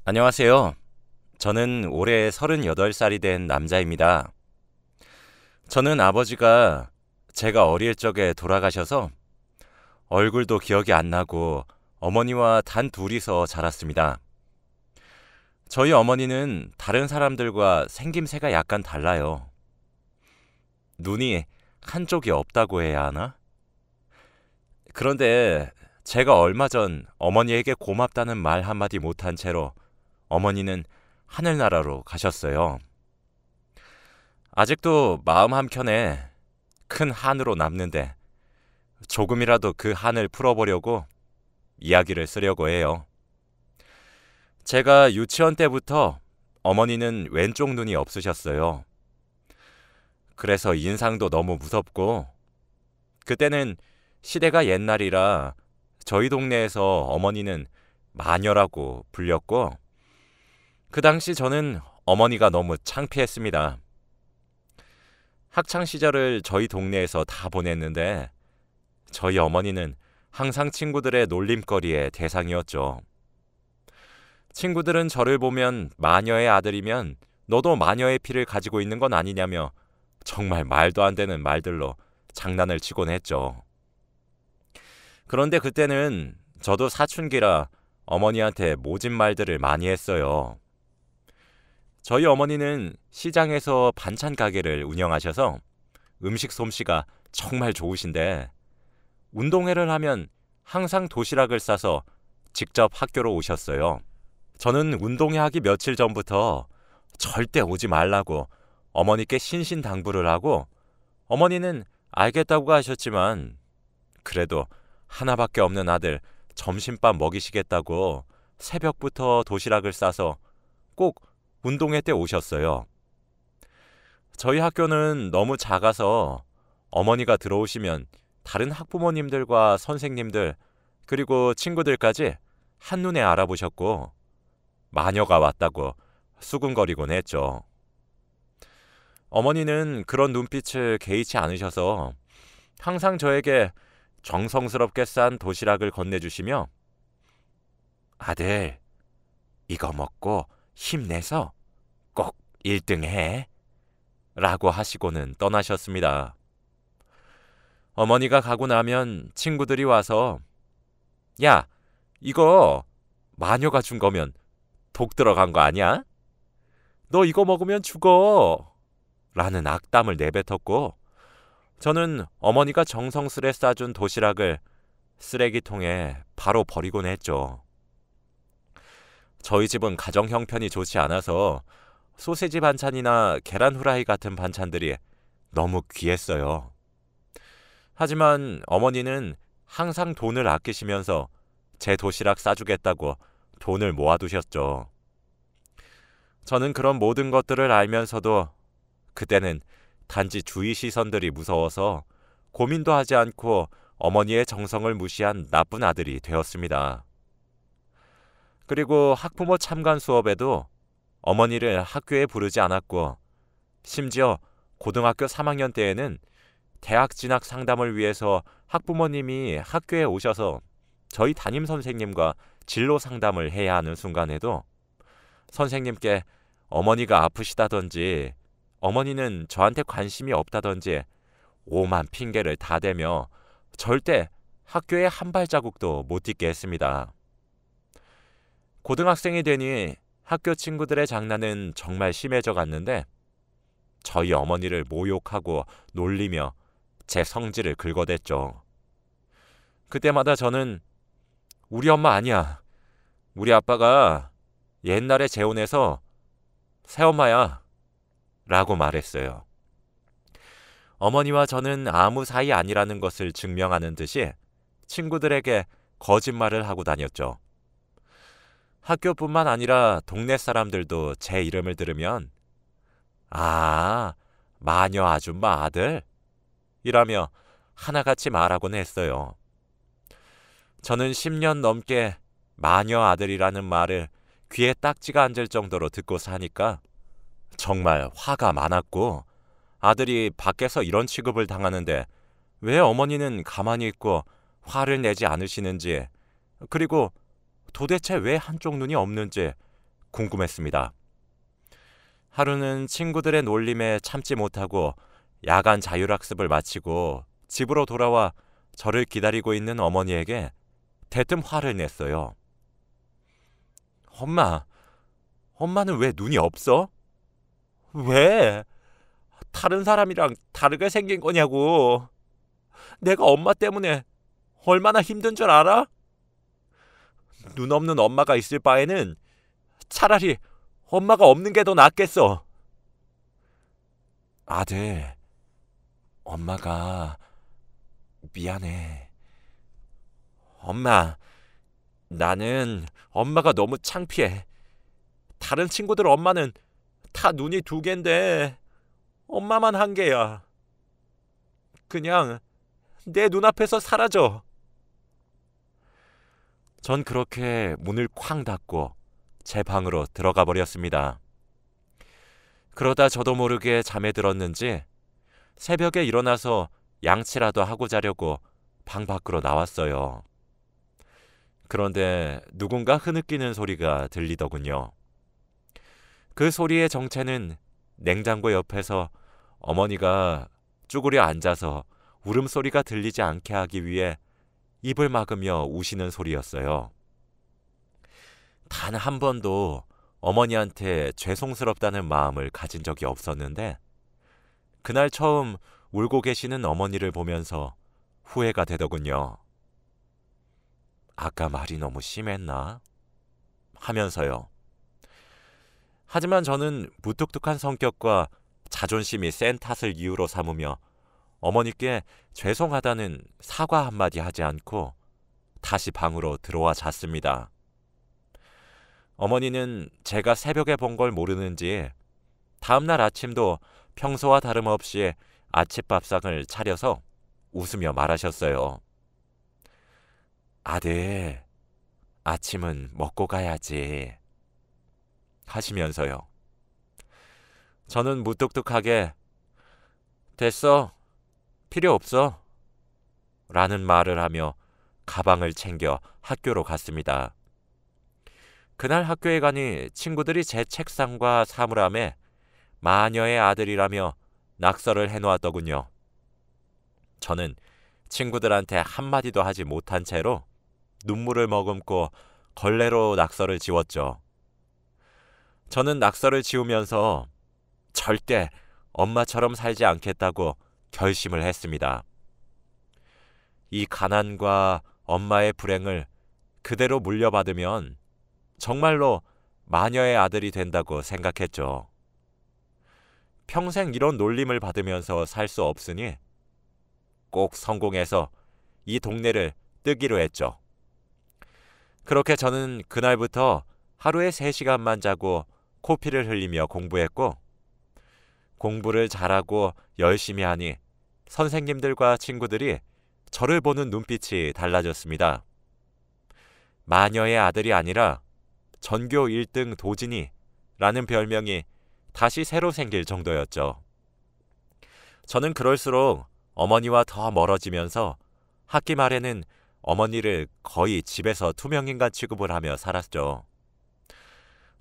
안녕하세요. 저는 올해 38살이 된 남자입니다. 저는 아버지가 제가 어릴 적에 돌아가셔서 얼굴도 기억이 안 나고 어머니와 단 둘이서 자랐습니다. 저희 어머니는 다른 사람들과 생김새가 약간 달라요. 눈이 한쪽이 없다고 해야 하나? 그런데 제가 얼마 전 어머니에게 고맙다는 말 한마디 못한 채로 어머니는 하늘나라로 가셨어요. 아직도 마음 한켠에 큰 한으로 남는데 조금이라도 그 한을 풀어보려고 이야기를 쓰려고 해요. 제가 유치원 때부터 어머니는 왼쪽 눈이 없으셨어요. 그래서 인상도 너무 무섭고 그때는 시대가 옛날이라 저희 동네에서 어머니는 마녀라고 불렸고 그 당시 저는 어머니가 너무 창피했습니다. 학창 시절을 저희 동네에서 다 보냈는데 저희 어머니는 항상 친구들의 놀림거리의 대상이었죠. 친구들은 저를 보면 마녀의 아들이면 너도 마녀의 피를 가지고 있는 건 아니냐며 정말 말도 안 되는 말들로 장난을 치곤 했죠. 그런데 그때는 저도 사춘기라 어머니한테 모진 말들을 많이 했어요. 저희 어머니는 시장에서 반찬 가게를 운영하셔서 음식 솜씨가 정말 좋으신데 운동회를 하면 항상 도시락을 싸서 직접 학교로 오셨어요. 저는 운동회 하기 며칠 전부터 절대 오지 말라고 어머니께 신신당부를 하고 어머니는 알겠다고 하셨지만 그래도 하나밖에 없는 아들 점심밥 먹이시겠다고 새벽부터 도시락을 싸서 꼭 운동회 때 오셨어요. 저희 학교는 너무 작아서 어머니가 들어오시면 다른 학부모님들과 선생님들 그리고 친구들까지 한눈에 알아보셨고 마녀가 왔다고 수군거리곤 했죠. 어머니는 그런 눈빛을 개의치 않으셔서 항상 저에게 정성스럽게 싼 도시락을 건네주시며 아들, 이거 먹고 힘내서 꼭 1등 해 라고 하시고는 떠나셨습니다. 어머니가 가고 나면 친구들이 와서 야, 이거 마녀가 준 거면 독 들어간 거 아니야? 너 이거 먹으면 죽어 라는 악담을 내뱉었고 저는 어머니가 정성스레 싸준 도시락을 쓰레기통에 바로 버리곤 했죠. 저희 집은 가정 형편이 좋지 않아서 소세지 반찬이나 계란 후라이 같은 반찬들이 너무 귀했어요. 하지만 어머니는 항상 돈을 아끼시면서 제 도시락 싸주겠다고 돈을 모아두셨죠. 저는 그런 모든 것들을 알면서도 그때는 단지 주위 시선들이 무서워서 고민도 하지 않고 어머니의 정성을 무시한 나쁜 아들이 되었습니다. 그리고 학부모 참관 수업에도 어머니를 학교에 부르지 않았고 심지어 고등학교 3학년 때에는 대학 진학 상담을 위해서 학부모님이 학교에 오셔서 저희 담임 선생님과 진로 상담을 해야 하는 순간에도 선생님께 어머니가 아프시다든지 어머니는 저한테 관심이 없다든지 오만 핑계를 다 대며 절대 학교에 한 발자국도 못 딛게 했습니다. 고등학생이 되니 학교 친구들의 장난은 정말 심해져 갔는데 저희 어머니를 모욕하고 놀리며 제 성질을 긁어댔죠. 그때마다 저는 우리 엄마 아니야. 우리 아빠가 옛날에 재혼해서 새엄마야 라고 말했어요. 어머니와 저는 아무 사이 아니라는 것을 증명하는 듯이 친구들에게 거짓말을 하고 다녔죠. 학교뿐만 아니라 동네 사람들도 제 이름을 들으면 아, 마녀 아줌마 아들? 이라며 하나같이 말하곤 했어요. 저는 10년 넘게 마녀 아들이라는 말을 귀에 딱지가 앉을 정도로 듣고 사니까 정말 화가 많았고 아들이 밖에서 이런 취급을 당하는데 왜 어머니는 가만히 있고 화를 내지 않으시는지 그리고 도대체 왜 한쪽 눈이 없는지 궁금했습니다. 하루는 친구들의 놀림에 참지 못하고 야간 자율학습을 마치고 집으로 돌아와 저를 기다리고 있는 어머니에게 대뜸 화를 냈어요. 엄마는 왜 눈이 없어? 왜? 다른 사람이랑 다르게 생긴 거냐고. 내가 엄마 때문에 얼마나 힘든 줄 알아? 눈 없는 엄마가 있을 바에는 차라리 엄마가 없는 게 더 낫겠어. 아들, 엄마가 미안해. 엄마, 나는 엄마가 너무 창피해. 다른 친구들 엄마는 다 눈이 2개인데 엄마만 1개야. 그냥 내 눈앞에서 사라져. 전 그렇게 문을 쾅 닫고 제 방으로 들어가 버렸습니다. 그러다 저도 모르게 잠에 들었는지 새벽에 일어나서 양치라도 하고 자려고 방 밖으로 나왔어요. 그런데 누군가 흐느끼는 소리가 들리더군요. 그 소리의 정체는 냉장고 옆에서 어머니가 쭈그려 앉아서 울음소리가 들리지 않게 하기 위해 입을 막으며 우시는 소리였어요. 단 한 번도 어머니한테 죄송스럽다는 마음을 가진 적이 없었는데 그날 처음 울고 계시는 어머니를 보면서 후회가 되더군요. 아까 말이 너무 심했나? 하면서요. 하지만 저는 무뚝뚝한 성격과 자존심이 센 탓을 이유로 삼으며 어머니께 죄송하다는 사과 한마디 하지 않고 다시 방으로 들어와 잤습니다. 어머니는 제가 새벽에 본 걸 모르는지 다음날 아침도 평소와 다름없이 아침밥상을 차려서 웃으며 말하셨어요. 아들, 아침은 먹고 가야지. 하시면서요. 저는 무뚝뚝하게 됐어, 필요 없어 라는 말을 하며 가방을 챙겨 학교로 갔습니다. 그날 학교에 가니 친구들이 제 책상과 사물함에 마녀의 아들이라며 낙서를 해놓았더군요. 저는 친구들한테 한마디도 하지 못한 채로 눈물을 머금고 걸레로 낙서를 지웠죠. 저는 낙서를 지우면서 절대 엄마처럼 살지 않겠다고 결심을 했습니다. 이 가난과 엄마의 불행을 그대로 물려받으면 정말로 마녀의 아들이 된다고 생각했죠. 평생 이런 놀림을 받으면서 살 수 없으니 꼭 성공해서 이 동네를 뜨기로 했죠. 그렇게 저는 그날부터 하루에 3시간만 자고 코피를 흘리며 공부했고 공부를 잘하고 열심히 하니 선생님들과 친구들이 저를 보는 눈빛이 달라졌습니다. 마녀의 아들이 아니라 전교 1등 도진이라는 별명이 다시 새로 생길 정도였죠. 저는 그럴수록 어머니와 더 멀어지면서 학기 말에는 어머니를 거의 집에서 투명인간 취급을 하며 살았죠.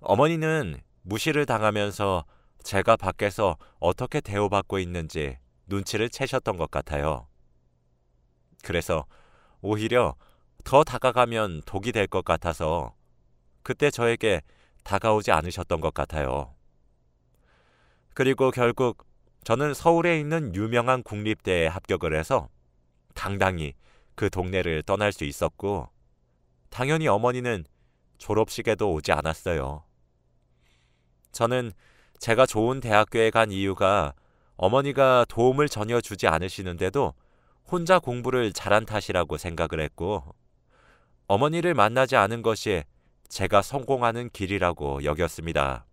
어머니는 무시를 당하면서 제가 밖에서 어떻게 대우받고 있는지 눈치를 채셨던 것 같아요. 그래서 오히려 더 다가가면 독이 될 것 같아서 그때 저에게 다가오지 않으셨던 것 같아요. 그리고 결국 저는 서울에 있는 유명한 국립대에 합격을 해서 당당히 그 동네를 떠날 수 있었고 당연히 어머니는 졸업식에도 오지 않았어요. 저는 제가 좋은 대학교에 간 이유가 어머니가 도움을 전혀 주지 않으시는데도 혼자 공부를 잘한 탓이라고 생각을 했고 어머니를 만나지 않은 것이 제가 성공하는 길이라고 여겼습니다.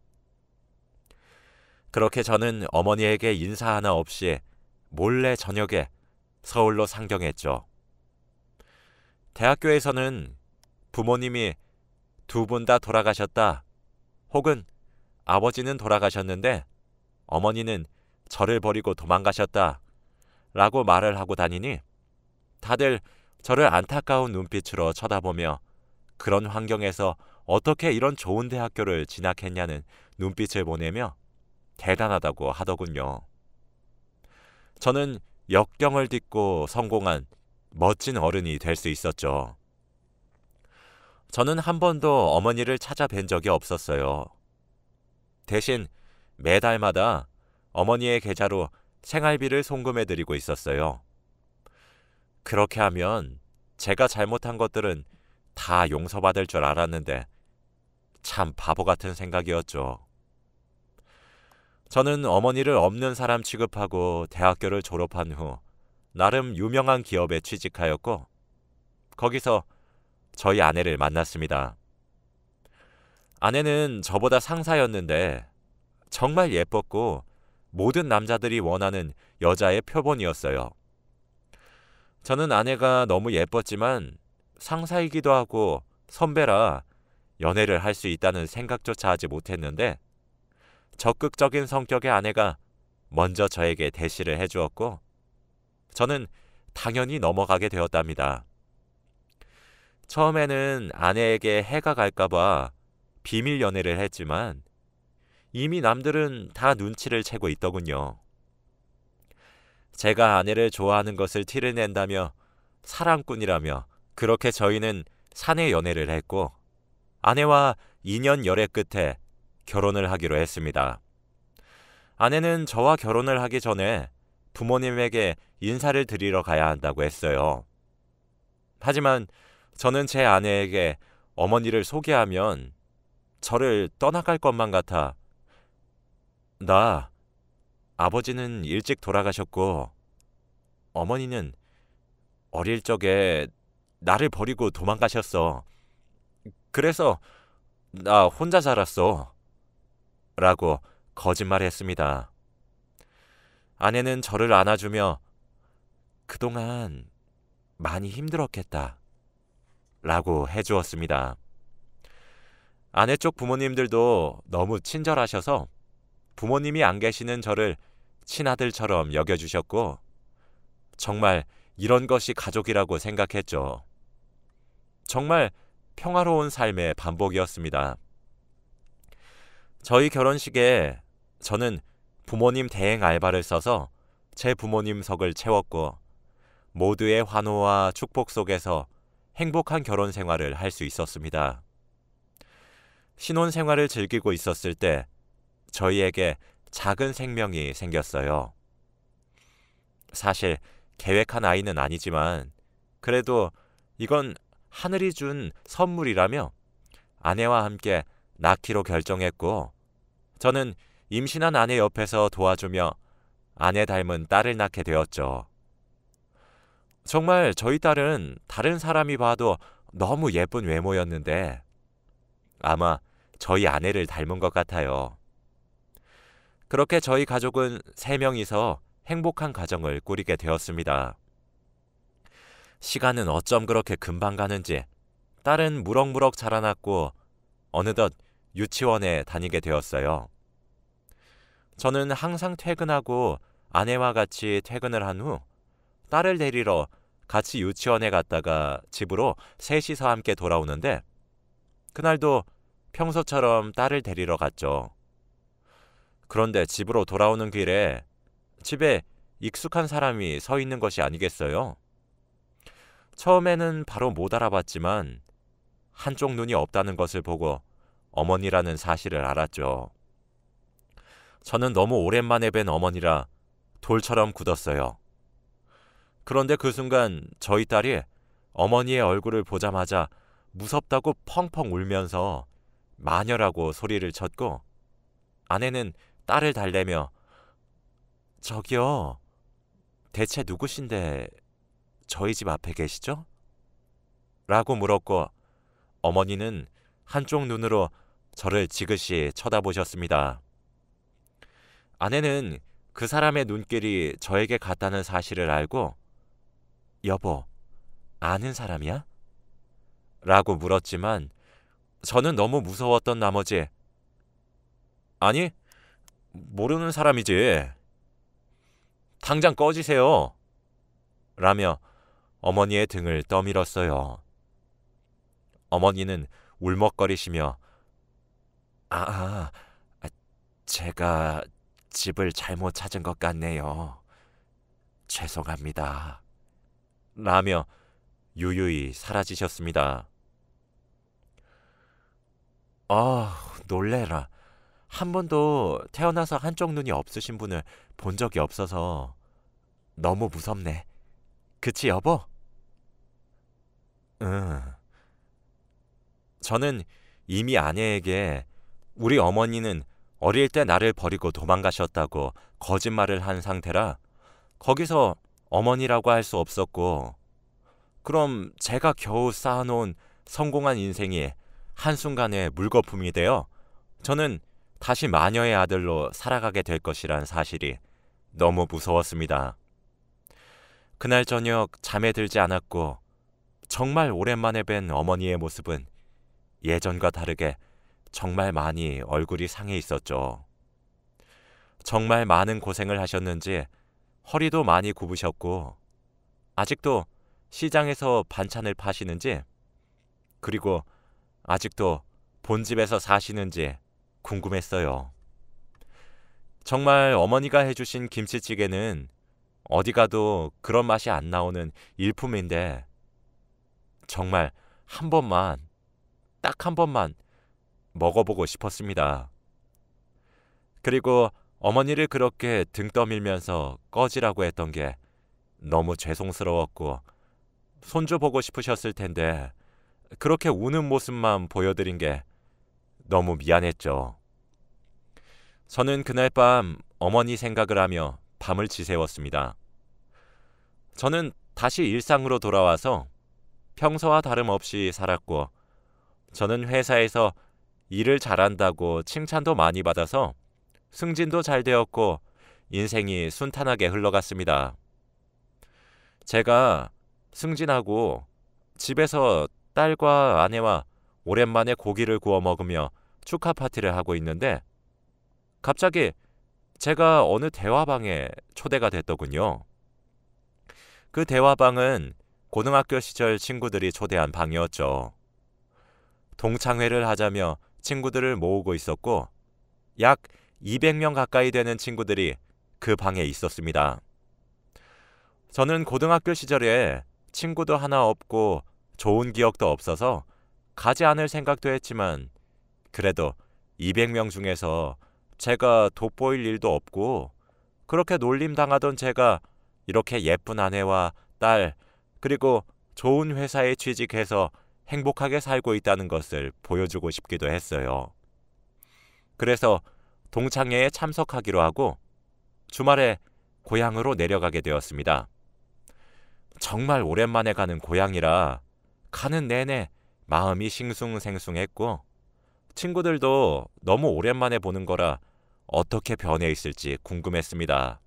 그렇게 저는 어머니에게 인사 하나 없이 몰래 저녁에 서울로 상경했죠. 대학교에서는 부모님이 2분 다 돌아가셨다 혹은 아버지는 돌아가셨는데 어머니는 저를 버리고 도망가셨다 라고 말을 하고 다니니 다들 저를 안타까운 눈빛으로 쳐다보며 그런 환경에서 어떻게 이런 좋은 대학교를 진학했냐는 눈빛을 보내며 대단하다고 하더군요. 저는 역경을 딛고 성공한 멋진 어른이 될 수 있었죠. 저는 한 번도 어머니를 찾아뵌 적이 없었어요. 대신 매달마다 어머니의 계좌로 생활비를 송금해드리고 있었어요. 그렇게 하면 제가 잘못한 것들은 다 용서받을 줄 알았는데 참 바보 같은 생각이었죠. 저는 어머니를 없는 사람 취급하고 대학교를 졸업한 후 나름 유명한 기업에 취직하였고 거기서 저희 아내를 만났습니다. 아내는 저보다 상사였는데 정말 예뻤고 모든 남자들이 원하는 여자의 표본이었어요. 저는 아내가 너무 예뻤지만 상사이기도 하고 선배라 연애를 할 수 있다는 생각조차 하지 못했는데 적극적인 성격의 아내가 먼저 저에게 대시를 해주었고 저는 당연히 넘어가게 되었답니다. 처음에는 아내에게 해가 갈까봐 비밀 연애를 했지만 이미 남들은 다 눈치를 채고 있더군요. 제가 아내를 좋아하는 것을 티를 낸다며 사랑꾼이라며 그렇게 저희는 사내 연애를 했고 아내와 2년 열애 끝에 결혼을 하기로 했습니다. 아내는 저와 결혼을 하기 전에 부모님에게 인사를 드리러 가야 한다고 했어요. 하지만 저는 제 아내에게 어머니를 소개하면 저를 떠나갈 것만 같아 나 아버지는 일찍 돌아가셨고 어머니는 어릴 적에 나를 버리고 도망가셨어. 그래서 나 혼자 자랐어. 라고 거짓말했습니다. 아내는 저를 안아주며 그동안 많이 힘들었겠다. 라고 해주었습니다. 아내 쪽 부모님들도 너무 친절하셔서 부모님이 안 계시는 저를 친아들처럼 여겨주셨고 정말 이런 것이 가족이라고 생각했죠. 정말 평화로운 삶의 반복이었습니다. 저희 결혼식에 저는 부모님 대행 알바를 써서 제 부모님 석을 채웠고 모두의 환호와 축복 속에서 행복한 결혼 생활을 할 수 있었습니다. 신혼 생활을 즐기고 있었을 때 저희에게 작은 생명이 생겼어요. 사실 계획한 아이는 아니지만 그래도 이건 하늘이 준 선물이라며 아내와 함께 낳기로 결정했고 저는 임신한 아내 옆에서 도와주며 아내 닮은 딸을 낳게 되었죠. 정말 저희 딸은 다른 사람이 봐도 너무 예쁜 외모였는데 아마 저희 아내를 닮은 것 같아요. 그렇게 저희 가족은 3명이서 행복한 가정을 꾸리게 되었습니다. 시간은 어쩜 그렇게 금방 가는지 딸은 무럭무럭 자라났고 어느덧 유치원에 다니게 되었어요. 저는 항상 퇴근하고 아내와 같이 퇴근을 한 후 딸을 데리러 같이 유치원에 갔다가 집으로 셋이서 함께 돌아오는데 그날도 평소처럼 딸을 데리러 갔죠. 그런데 집으로 돌아오는 길에 집에 익숙한 사람이 서 있는 것이 아니겠어요? 처음에는 바로 못 알아봤지만 한쪽 눈이 없다는 것을 보고 어머니라는 사실을 알았죠. 저는 너무 오랜만에 뵌 어머니라 돌처럼 굳었어요. 그런데 그 순간 저희 딸이 어머니의 얼굴을 보자마자 무섭다고 펑펑 울면서 마녀라고 소리를 쳤고 아내는 딸을 달래며 저기요, 대체 누구신데 저희 집 앞에 계시죠? 라고 물었고 어머니는 한쪽 눈으로 저를 지그시 쳐다보셨습니다. 아내는 그 사람의 눈길이 저에게 갔다는 사실을 알고 여보, 아는 사람이야? 라고 물었지만 저는 너무 무서웠던 나머지 아니, 모르는 사람이지. 당장 꺼지세요. 라며 어머니의 등을 떠밀었어요. 어머니는 울먹거리시며 아, 제가 집을 잘못 찾은 것 같네요. 죄송합니다. 라며 유유히 사라지셨습니다. 놀래라. 한 번도 태어나서 한쪽 눈이 없으신 분을 본 적이 없어서 너무 무섭네. 그치, 여보? 응. 저는 이미 아내에게 우리 어머니는 어릴 때 나를 버리고 도망가셨다고 거짓말을 한 상태라 거기서 어머니라고 할 수 없었고, 그럼 제가 겨우 쌓아놓은 성공한 인생이 한순간에 물거품이 되어 저는 다시 마녀의 아들로 살아가게 될 것이란 사실이 너무 무서웠습니다. 그날 저녁 잠에 들지 않았고 정말 오랜만에 뵌 어머니의 모습은 예전과 다르게 정말 많이 얼굴이 상해 있었죠. 정말 많은 고생을 하셨는지 허리도 많이 굽으셨고 아직도 시장에서 반찬을 파시는지, 그리고 아직도 본집에서 사시는지 궁금했어요. 정말 어머니가 해주신 김치찌개는 어디 가도 그런 맛이 안 나오는 일품인데 정말 한 번만, 딱 한 번만 먹어보고 싶었습니다. 그리고 어머니를 그렇게 등 떠밀면서 꺼지라고 했던 게 너무 죄송스러웠고 손주 보고 싶으셨을 텐데 그렇게 우는 모습만 보여드린 게 너무 미안했죠. 저는 그날 밤 어머니 생각을 하며 밤을 지새웠습니다. 저는 다시 일상으로 돌아와서 평소와 다름없이 살았고 저는 회사에서 일을 잘한다고 칭찬도 많이 받아서 승진도 잘 되었고 인생이 순탄하게 흘러갔습니다. 제가 승진하고 집에서 딸과 아내와 오랜만에 고기를 구워 먹으며 축하 파티를 하고 있는데 갑자기 제가 어느 대화방에 초대가 됐더군요. 그 대화방은 고등학교 시절 친구들이 초대한 방이었죠. 동창회를 하자며 친구들을 모으고 있었고 약 200명 가까이 되는 친구들이 그 방에 있었습니다. 저는 고등학교 시절에 친구도 하나 없고 좋은 기억도 없어서 가지 않을 생각도 했지만 그래도 200명 중에서 제가 돋보일 일도 없고 그렇게 놀림당하던 제가 이렇게 예쁜 아내와 딸 그리고 좋은 회사에 취직해서 행복하게 살고 있다는 것을 보여주고 싶기도 했어요. 그래서 동창회에 참석하기로 하고 주말에 고향으로 내려가게 되었습니다. 정말 오랜만에 가는 고향이라 가는 내내 마음이 싱숭생숭했고 친구들도 너무 오랜만에 보는 거라 어떻게 변해 있을지 궁금했습니다.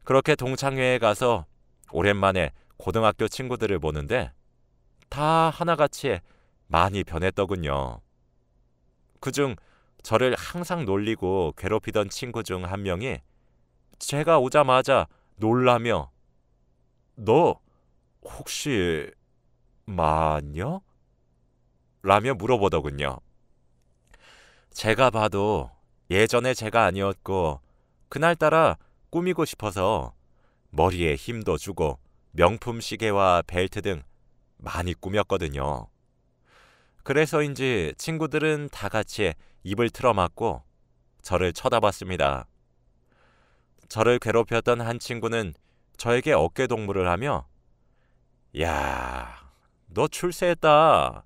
그렇게 동창회에 가서 오랜만에 고등학교 친구들을 보는데 다 하나같이 많이 변했더군요. 그중 저를 항상 놀리고 괴롭히던 친구 중 한 명이 제가 오자마자 놀라며 "너 혹시 마녀?" 라며 물어보더군요. 제가 봐도 예전에 제가 아니었고 그날따라 꾸미고 싶어서 머리에 힘도 주고 명품 시계와 벨트 등 많이 꾸몄거든요. 그래서인지 친구들은 다 같이 입을 틀어막고 저를 쳐다봤습니다. 저를 괴롭혔던 한 친구는 저에게 어깨동무를 하며 "야, 너 출세했다.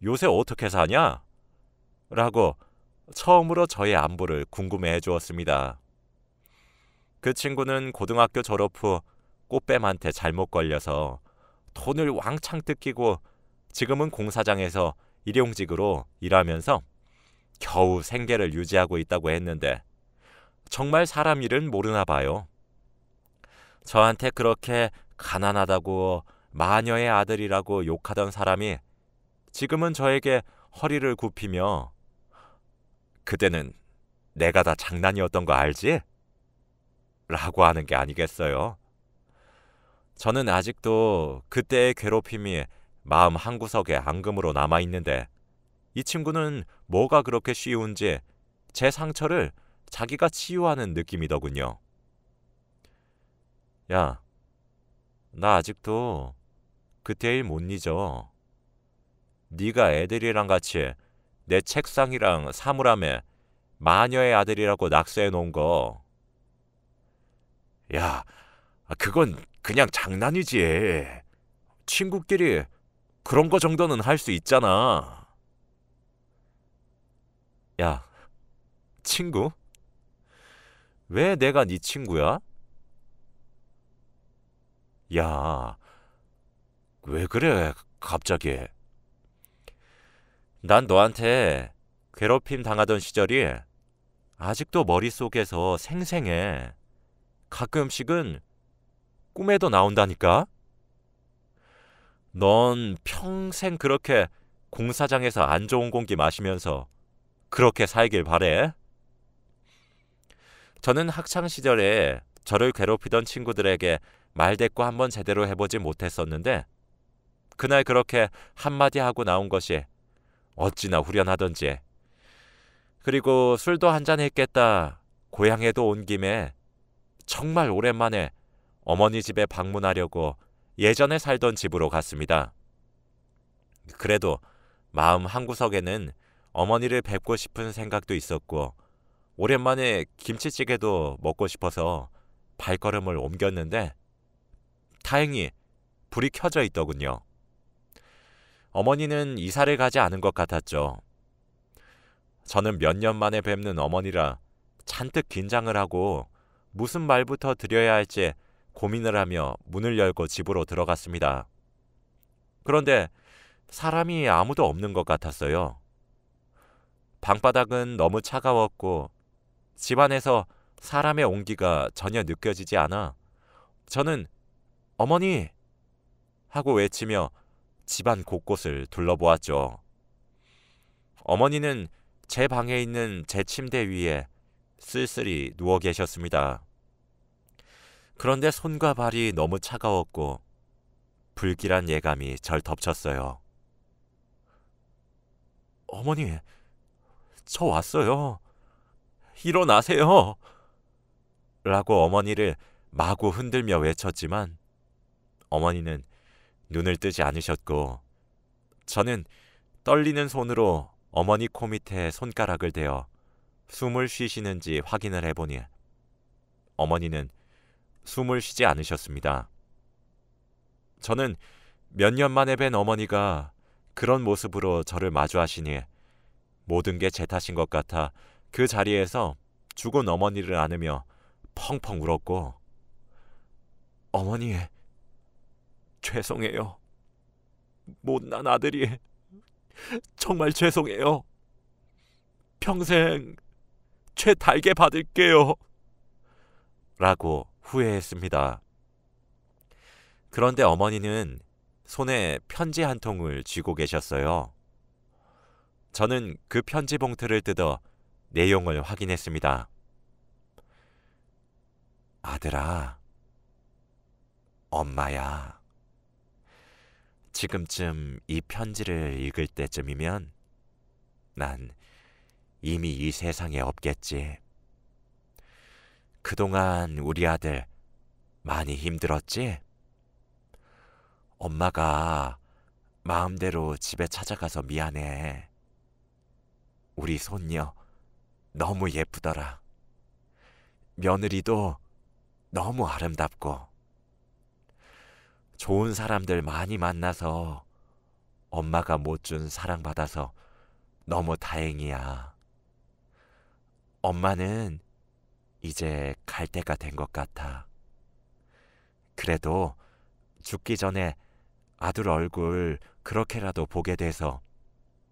요새 어떻게 사냐?" 라고 처음으로 저의 안부를 궁금해해 주었습니다. 그 친구는 고등학교 졸업 후 꽃뱀한테 잘못 걸려서 돈을 왕창 뜯기고 지금은 공사장에서 일용직으로 일하면서 겨우 생계를 유지하고 있다고 했는데 정말 사람 일은 모르나 봐요. 저한테 그렇게 가난하다고 마녀의 아들이라고 욕하던 사람이 지금은 저에게 허리를 굽히며 "그때는 내가 다 장난이었던 거 알지?" 라고 하는 게 아니겠어요. 저는 아직도 그때의 괴롭힘이 마음 한구석에 앙금으로 남아있는데 이 친구는 뭐가 그렇게 쉬운지 제 상처를 자기가 치유하는 느낌이더군요. 야, 나 아직도 그때 일 못 잊어. 네가 애들이랑 같이 내 책상이랑 사물함에 마녀의 아들이라고 낙서해 놓은 거. 야, 그건 그냥 장난이지. 친구끼리 그런 거 정도는 할 수 있잖아. 야, 친구? 왜 내가 네 친구야? 야, 왜 그래, 갑자기. 난 너한테 괴롭힘 당하던 시절이 아직도 머릿속에서 생생해. 가끔씩은 꿈에도 나온다니까? 넌 평생 그렇게 공사장에서 안 좋은 공기 마시면서 그렇게 살길 바래. 저는 학창 시절에 저를 괴롭히던 친구들에게 말대꾸 한번 제대로 해보지 못했었는데 그날 그렇게 한마디 하고 나온 것이 어찌나 후련하던지. 그리고 술도 한잔 했겠다. 고향에도 온 김에 정말 오랜만에 어머니 집에 방문하려고 예전에 살던 집으로 갔습니다. 그래도 마음 한구석에는 어머니를 뵙고 싶은 생각도 있었고 오랜만에 김치찌개도 먹고 싶어서 발걸음을 옮겼는데 다행히 불이 켜져 있더군요. 어머니는 이사를 가지 않은 것 같았죠. 저는 몇 년 만에 뵙는 어머니라 잔뜩 긴장을 하고 무슨 말부터 드려야 할지 고민을 하며 문을 열고 집으로 들어갔습니다. 그런데 사람이 아무도 없는 것 같았어요. 방바닥은 너무 차가웠고 집안에서 사람의 온기가 전혀 느껴지지 않아 저는 어머니! 하고 외치며 집안 곳곳을 둘러보았죠. 어머니는 제 방에 있는 제 침대 위에 쓸쓸히 누워 계셨습니다. 그런데 손과 발이 너무 차가웠고 불길한 예감이 절 덮쳤어요. 어머니, 저 왔어요. 일어나세요. 라고 어머니를 마구 흔들며 외쳤지만 어머니는 눈을 뜨지 않으셨고 저는 떨리는 손으로 어머니 코 밑에 손가락을 대어 숨을 쉬시는지 확인을 해보니 어머니는 숨을 쉬지 않으셨습니다. 저는 몇 년 만에 뵌 어머니가 그런 모습으로 저를 마주하시니 모든 게 제 탓인 것 같아 그 자리에서 죽은 어머니를 안으며 펑펑 울었고 어머니, 죄송해요. 못난 아들이 정말 죄송해요. 평생 죄 달게 받을게요. 라고 후회했습니다. 그런데 어머니는 손에 편지 한 통을 쥐고 계셨어요. 저는 그 편지 봉투를 뜯어 내용을 확인했습니다. 아들아, 엄마야. 지금쯤 이 편지를 읽을 때쯤이면 난 이미 이 세상에 없겠지. 그동안 우리 아들 많이 힘들었지? 엄마가 마음대로 집에 찾아가서 미안해. 우리 손녀 너무 예쁘더라. 며느리도 너무 아름답고 좋은 사람들 많이 만나서 엄마가 못 준 사랑받아서 너무 다행이야. 엄마는 이제 갈 때가 된 것 같아. 그래도 죽기 전에 아들 얼굴 그렇게라도 보게 돼서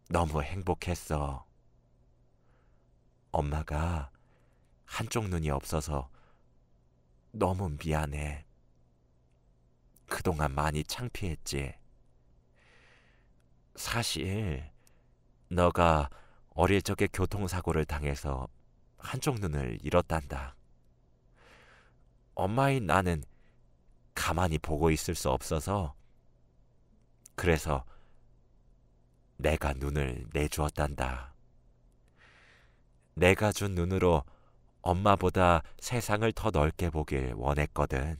너무 행복했어. 엄마가 한쪽 눈이 없어서 너무 미안해. 그동안 많이 창피했지. 사실 너가 어릴 적에 교통사고를 당해서 한쪽 눈을 잃었단다. 엄마인 나는 가만히 보고 있을 수 없어서 그래서 내가 눈을 내주었단다. 내가 준 눈으로 엄마보다 세상을 더 넓게 보길 원했거든.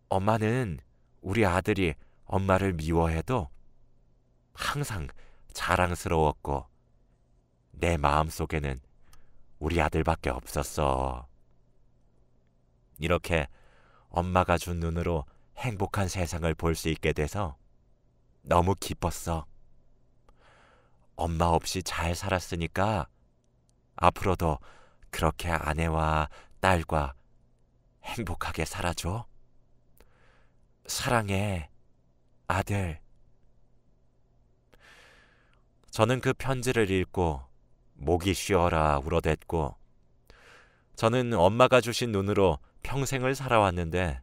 엄마는 우리 아들이 엄마를 미워해도 항상 자랑스러웠고 내 마음속에는 우리 아들밖에 없었어. 이렇게 엄마가 준 눈으로 행복한 세상을 볼 수 있게 돼서 너무 기뻤어. 엄마 없이 잘 살았으니까 앞으로도 그렇게 아내와 딸과 행복하게 살아줘. 사랑해, 아들. 저는 그 편지를 읽고 목이 쉬어라 울어댔고, 저는 엄마가 주신 눈으로 평생을 살아왔는데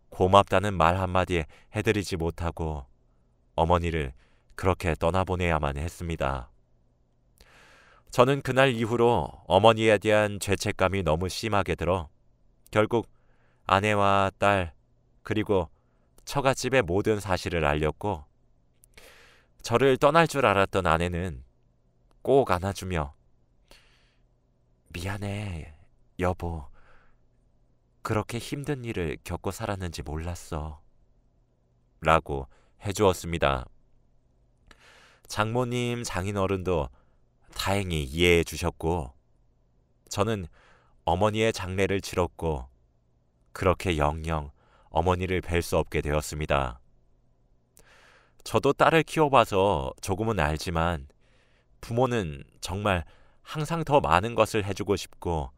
고맙다는 말 한마디 해드리지 못하고 어머니를 그렇게 떠나보내야만 했습니다. 저는 그날 이후로 어머니에 대한 죄책감이 너무 심하게 들어 결국 아내와 딸 그리고 처갓집의 모든 사실을 알렸고, 저를 떠날 줄 알았던 아내는 꼭 안아주며 미안해 여보, 그렇게 힘든 일을 겪고 살았는지 몰랐어 라고 해주었습니다. 장모님, 장인어른도 다행히 이해해 주셨고, 저는 어머니의 장례를 치렀고 그렇게 영영 어머니를 뵐 수 없게 되었습니다. 저도 딸을 키워봐서 조금은 알지만 부모는 정말 항상 더 많은 것을 해주고 싶고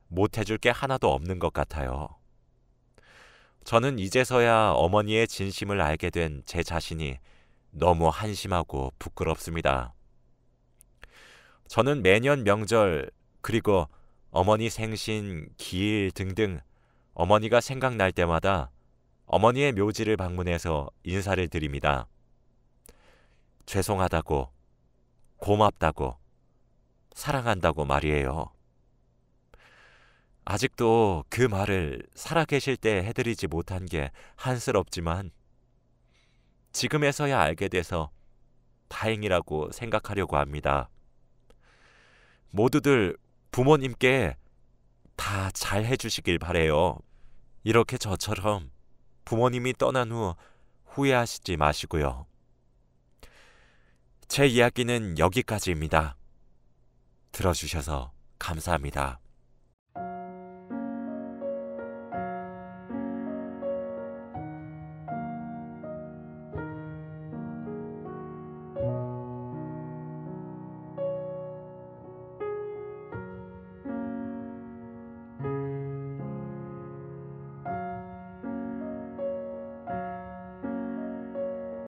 못 해줄 게 하나도 없는 것 같아요. 저는 이제서야 어머니의 진심을 알게 된 제 자신이 너무 한심하고 부끄럽습니다. 저는 매년 명절 그리고 어머니 생신, 기일 등등 어머니가 생각날 때마다 어머니의 묘지를 방문해서 인사를 드립니다. 죄송하다고, 고맙다고, 사랑한다고 말이에요. 아직도 그 말을 살아계실 때 해드리지 못한 게 한스럽지만 지금에서야 알게 돼서 다행이라고 생각하려고 합니다. 모두들 부모님께 다 잘해 주시길 바래요. 이렇게 저처럼 부모님이 떠난 후 후회하시지 마시고요. 제 이야기는 여기까지입니다. 들어주셔서 감사합니다.